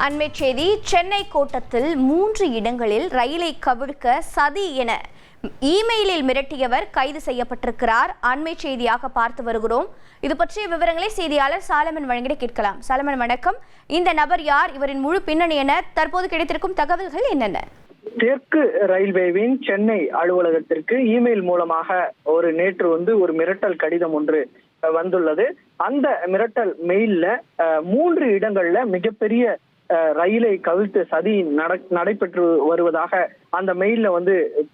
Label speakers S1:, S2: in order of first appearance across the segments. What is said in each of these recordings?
S1: அண்மை செய்தி. சென்னை கோட்டத்தில் 3 இடங்களில் ரயிலை கவிழ்க்க சதி என இமெயிலில் மிரட்டியவர் கைது செய்யப்பட்டிருக்கிறார். அண்மை செய்தியாக பார்த்து வருகிறோம். இது பற்றிய விவரங்களை செய்தியாளர் சாலமன் வழங்கிட கேட்கலாம். சாலமன் வணக்கம். இந்த நபர் யார்? இவரின் முழு பின்னணி என? தற்போது கிடைத்திருக்கும் தகவல்கள் என்னென்ன?
S2: தெற்கு ரயில்வேவின் சென்னை அலுவலகத்திற்கு இமெயில் மூலமாக நேற்று ஒரு மிரட்டல் கடிதம் ஒன்று வந்துள்ளது. அந்த மிரட்டல் மெயில்ல 3 இடங்கள்ல மிகப்பெரிய ரயிலை கவிழ்த்து சதி நடைபெற்று வருவதாக அந்த மெயில்ல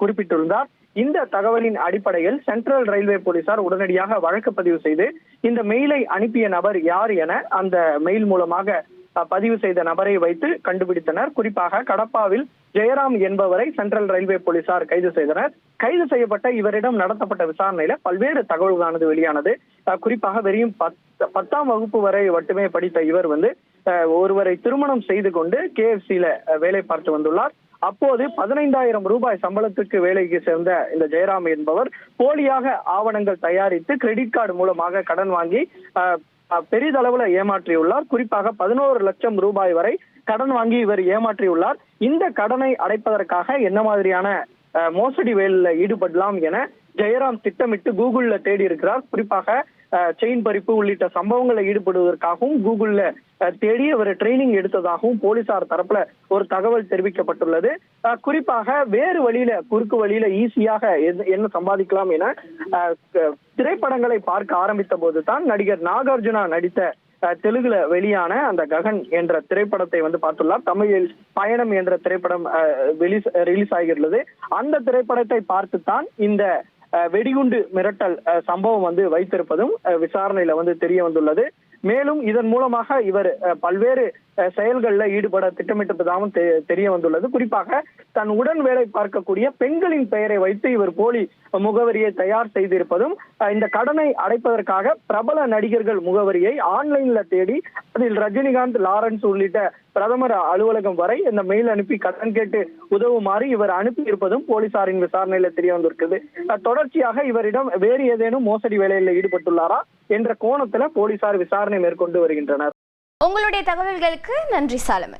S2: குறிப்பிட்டிருந்தார். இந்த தகவலின் அடிப்படையில் சென்ட்ரல் ரயில்வே போலீசார் உடனடியாக வழக்கு பதிவு செய்து இந்த மெயிலை அனுப்பிய நபர் யார் என அந்த மெயில் மூலமாக பதிவு செய்த நபரை வைத்து கண்டுபிடித்தனர். குறிப்பாக கடப்பாவில் ஜெயராம் என்பவரை சென்ட்ரல் ரயில்வே போலீசார் கைது செய்தனர். கைது செய்யப்பட்ட இவரிடம் நடத்தப்பட்ட விசாரணையில பல்வேறு தகவல்களானது வெளியானது. குறிப்பாக வெறும் 10ஆம் வகுப்பு வரை மட்டுமே படித்த இவர் ஒருவரை திருமணம் செய்து கொண்டு KFC-ல வேலை பார்த்து வந்துள்ளார். அப்போது 15,000 ரூபாய் சம்பளத்துக்கு வேலைக்கு சேர்ந்த இந்த ஜெயராம் என்பவர் போலியாக ஆவணங்கள் தயாரித்து கிரெடிட் கார்டு மூலமாக கடன் வாங்கி பெரிதளவுல ஏமாற்றியுள்ளார். குறிப்பாக 11 லட்சம் ரூபாய் வரை கடன் வாங்கி இவர் ஏமாற்றியுள்ளார். இந்த கடனை அடைப்பதற்காக என்ன மாதிரியான மோசடி வேலையில ஈடுபடலாம் என ஜெயராம் திட்டமிட்டு கூகுள்ல தேடி இருக்கிறார். குறிப்பாக செயின் பறிப்பு உள்ளிட்ட சம்பவங்களை ஈடுபடுவதற்காகவும் கூகுள்ல தேடி அவர் ட்ரைனிங் எடுத்ததாகவும் போலீசார் தரப்புல ஒரு தகவல் தெரிவிக்கப்பட்டுள்ளது. குறிப்பாக வேறு வழியில குறுக்கு வழியில ஈஸியாக என்ன சம்பாதிக்கலாம் என திரைப்படங்களை பார்க்க ஆரம்பித்த போதுதான் நடிகர் நாகார்ஜுனா நடித்த தெலுங்குல வெளியான அந்த ககன் என்ற திரைப்படத்தை பார்த்துள்ளார். தமிழில் பயணம் என்ற திரைப்படம் ரிலீஸ் ஆகியுள்ளது. அந்த திரைப்படத்தை பார்த்துத்தான் இந்த வெடிகுண்டு மிரட்டல் சம்பவம் வைத்திருப்பதும் விசாரணையில தெரிய வந்துள்ளது. மேலும் இதன் மூலமாக இவர் பல்வேறு செயல்கள்ல ஈடுபட திட்டமிட்டிருப்பதாகவும் தெரிய வந்துள்ளது. குறிப்பாக தன் உடன் வேலை பார்க்கக்கூடிய பெண்களின் பெயரை வைத்து இவர் போலி முகவரியை தயார் செய்திருப்பதும், இந்த கடனை அடைப்பதற்காக பிரபல நடிகர்கள் முகவரியை ஆன்லைன்ல தேடி அதில் ரஜினிகாந்த், லாரன்ஸ் உள்ளிட்ட பிரதமர் அலுவலகம் வரை இந்த மெயில் அனுப்பி கடன் கேட்டு உதவுமாறு இவர் அனுப்பி இருப்பதும் போலீசாரின் விசாரணையில தெரிய வந்திருக்கிறது. தொடர்ச்சியாக இவரிடம் வேறு ஏதேனும் மோசடி வேலையில் ஈடுபட்டுள்ளாரா என்ற கோணத்துல போலீசார் விசாரணை மேற்கொண்டு வருகின்றனர்.
S1: உங்களுடைய தகவல்களுக்கு நன்றி சாலமன்.